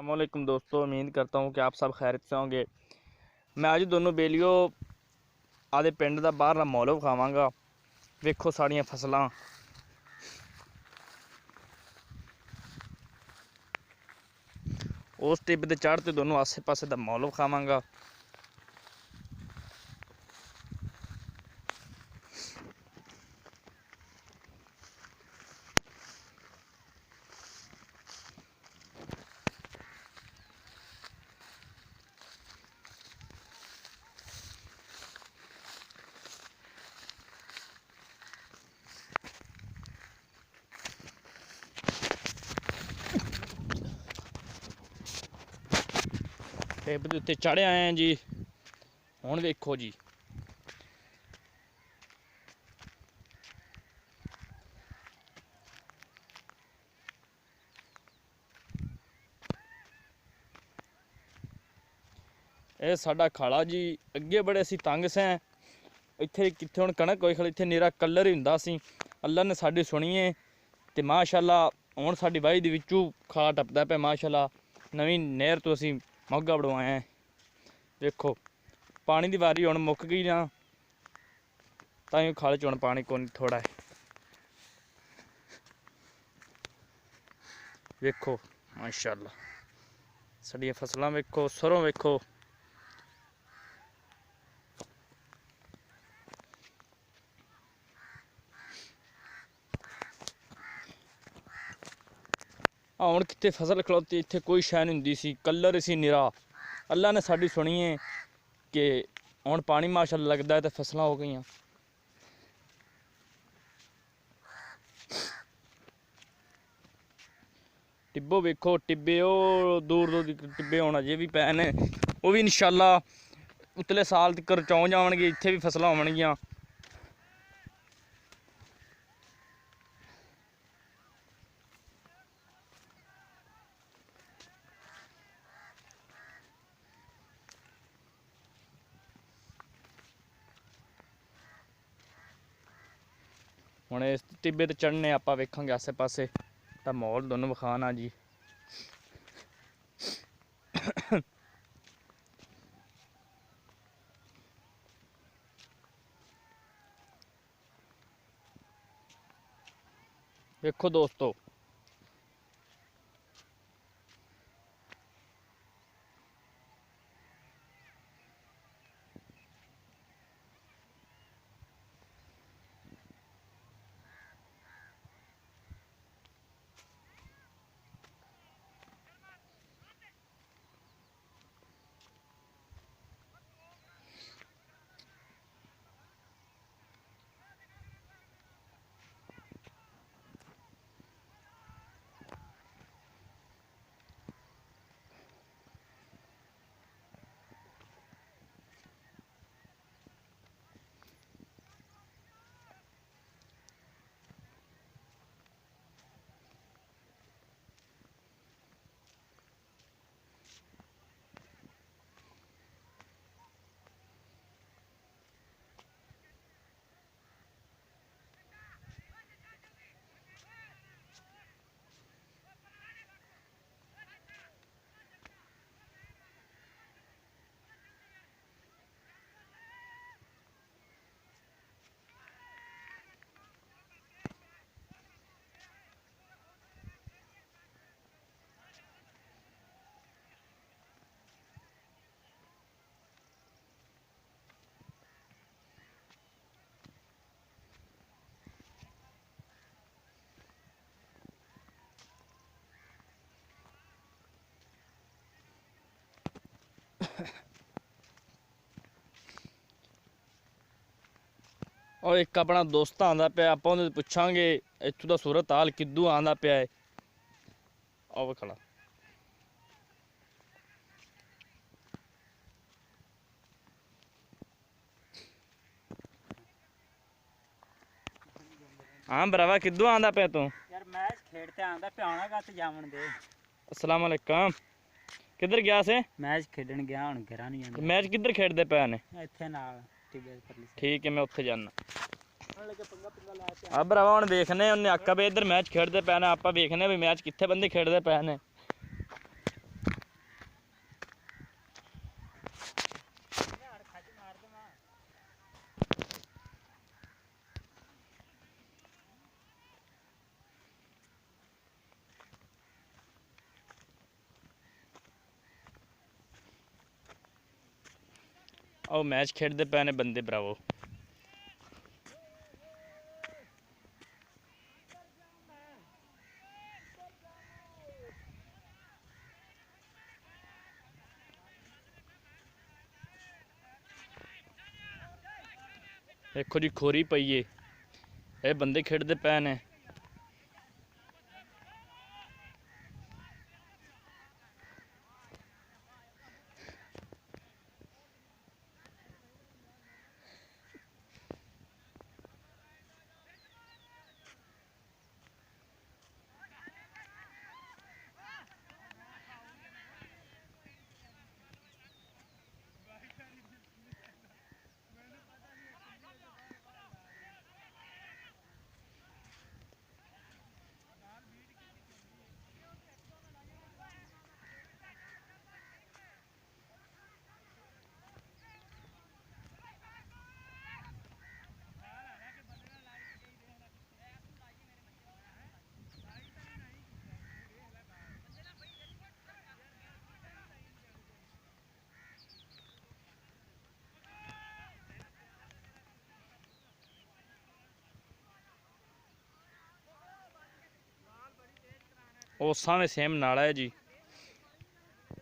अस्सलामुअलैकुम दोस्तों, उम्मीद करता हूँ कि आप सब खैरियत से होंगे। मैं आज दोनों बेलियो आदे पिंड का बाहरला माहौल विखावांगा। वेखो साड़ियाँ फसलां, उस टिब के चढ़ते दोनों आसे पासे का माहौल विखावांगा। टिब के उत्ते चढ़े आए हैं जी। हुण वेखो जी, ਇਹ ਸਾਡਾ ਖਾਲਾ जी। ਅੱਗੇ बड़े ਅਸੀਂ तंग ਸੈਂ। ਇੱਥੇ ਕਿੱਥੇ ਹੁਣ ਕਣਕ ਹੋਈ ਖੜੀ, ਇੱਥੇ ਨੀਰਾ ਕਲਰ ਹੀ ਹੁੰਦਾ ਸੀ। ਅੱਲਾ ਨੇ ਸਾਡੀ ਸੁਣੀਏ ਤੇ ਮਾਸ਼ਾਅੱਲਾ ਹੁਣ ਸਾਡੀ ਵਾਹੀ ਦੇ ਵਿੱਚੋਂ ਖਾ ਟੱਪਦਾ ਪਿਆ। ਮਾਸ਼ਾਅੱਲਾ ਨਵੀਂ ਨਹਿਰ ਤੋਂ ਅਸੀਂ ਮੋਗਾ ਵੜਵਾਏ ਹਾਂ। ਵੇਖੋ ਪਾਣੀ ਦੀ ਵਾਰੀ ਹੁਣ ਮੁੱਕ ਗਈ ਨਾ, ਤਾਂ ਹੀ ਖਾਲੇ 'ਚ ਹੁਣ ਪਾਣੀ ਕੋਈ ਥੋੜਾ ਹੈ। ਵੇਖੋ ਮਾਸ਼ਾਅੱਲਾ ਸਾਡੀਆਂ ਫਸਲਾਂ ਵੇਖੋ, ਸਰੋਂ ਵੇਖੋ। ਹੁਣ ਕਿੱਥੇ ਫਸਲ ਖਲੋਤੀ, ਇੱਥੇ ਕੋਈ ਸ਼ੈ ਨਹੀਂ ਹੁੰਦੀ ਸੀ, ਕਲਰ ਸੀ ਨਿਰਾ। ਅੱਲਾ ਨੇ ਸਾਡੀ ਸੁਣੀਏ ਕਿ ਹੁਣ ਪਾਣੀ ਮਾਸ਼ਾਅੱਲਾ ਲੱਗਦਾ ਹੈ ਤੇ ਫਸਲਾਂ ਹੋ ਗਈਆਂ। ਟਿੱਬੋ ਵੇਖੋ, ਟਿੱਬੇ ਉਹ ਦੂਰ ਦੂਰ ਟਿੱਬੇ ਹੁਣ ਅਜੇ ਵੀ ਪਏ ਨੇ। ਉਹ ਵੀ ਇਨਸ਼ਾਅੱਲਾ ਉਤਲੇ ਸਾਲ ਤੱਕ ਚੌਂ ਜਾਣਗੇ, ਇੱਥੇ ਵੀ ਫਸਲਾਂ ਹੋਣਗੀਆਂ। ਹੁਣ ਇਸ ਟਿੱਬੇ ਤੇ ਚੜ੍ਹਨੇ ਆਪਾਂ ਵੇਖਾਂਗੇ ਆਸੇ ਪਾਸੇ ਤਾਂ ਮਾਹੌਲ ਤੁਹਾਨੂੰ ਵਿਖਾਣਾ ਜੀ। ਵੇਖੋ ਦੋਸਤੋ, और एक अपना दोस्त आंदा पिया, आप उन्हें पुछांगे इत्थों दा सूरत हाल किद्दू आंदा पिया है। आओ खड़ा हाँ भरावा, किद्दू आंदा पिया तू? यार मैच खेड़ते आंदा पिया होना गा ते जावन दे। अस्सलाम वालेकुम। किधर गया से? मैच खेडन गया, हुण घरा नहीं आंदा। मैच किधर खेडदे पे ने? इत्थे नाल टिब्बे परली साइड। ठीक है, मैं उत्थे जाना। लगे पंगा पंगा ला के आ भरावा हुण देखने उन्हें आखा भी इधर मैच खेडदे पे ने, आपां देखने भी मैच कित्थे बंदे खेडदे पे ने। ਉਹ ਮੈਚ ਖੇਡਦੇ ਪਏ ਨੇ ਬੰਦੇ ਭਰਾਵੋ। ਦੇਖੋ ਜੀ ਖੋਰੀ ਪਈ ਏ, ਇਹ ਬੰਦੇ ਖੇਡਦੇ ਪਏ ਨੇ। ਉਹ ਸਾਹਮਣੇ ਸੇਮ ਨਾਲਾ ਹੈ ਜੀ।